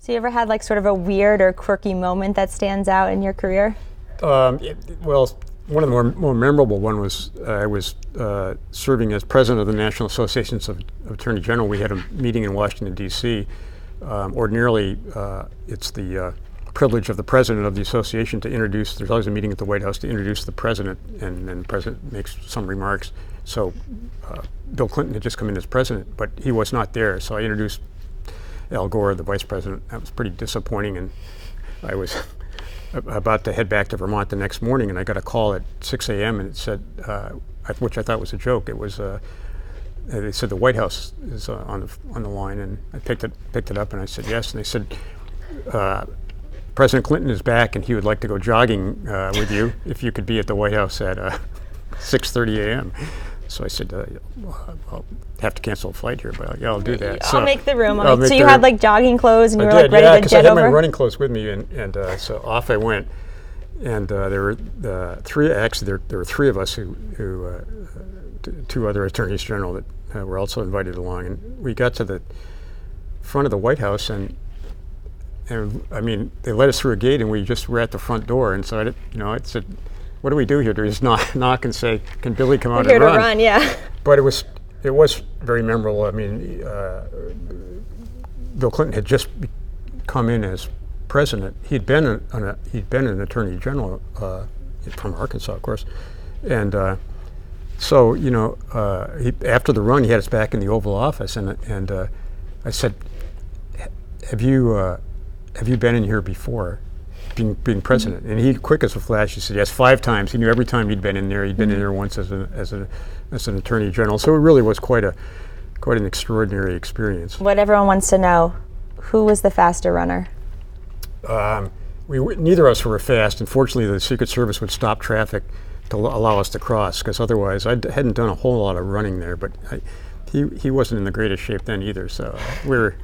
So you ever had like sort of a weird or quirky moment that stands out in your career? Well, one of the more memorable one was I was serving as president of the National Associations of Attorney General. We had a meeting in Washington, D.C. Ordinarily, it's the privilege of the president of the association to introduce, there's always a meeting at the White House to introduce the president, and then the president makes some remarks. So Bill Clinton had just come in as president, but he was not there, so I introduced Al Gore, the vice president. That was pretty disappointing, and I was about to head back to Vermont the next morning, and I got a call at 6 a.m. and it said, which I thought was a joke. It was they said the White House is on the line, and I picked it up, and I said yes, and they said President Clinton is back, and he would like to go jogging with you if you could be at the White House at 6:30 a.m. So I said, I'll have to cancel a flight here, but yeah, I'll do that. I'll make the room. So you had like jogging clothes, and you were like ready to jet over? Yeah, because I had my running clothes with me, and so off I went. And there were three. Actually, there were three of us who two other attorneys general that were also invited along. And we got to the front of the White House, and I mean, they let us through a gate, and we just were at the front door. And so I said, "What do we do here? Do we just knock and say, can Billy come out and run?" Here to run, yeah. But it was very memorable. I mean, Bill Clinton had just come in as president. He'd been an attorney general from Arkansas, of course, and so after the run, he had us back in the Oval Office, and I said, "Have you been in here before, being president?" And he, quick as a flash, he said yes 5 times. He knew every time he'd been in there. He'd been in there once as an attorney general. So it really was quite an extraordinary experience. What everyone wants to know: who was the faster runner? Neither of us were fast. Unfortunately, the Secret Service would stop traffic to allow us to cross, because otherwise I hadn't done a whole lot of running there. But he wasn't in the greatest shape then either. So we were.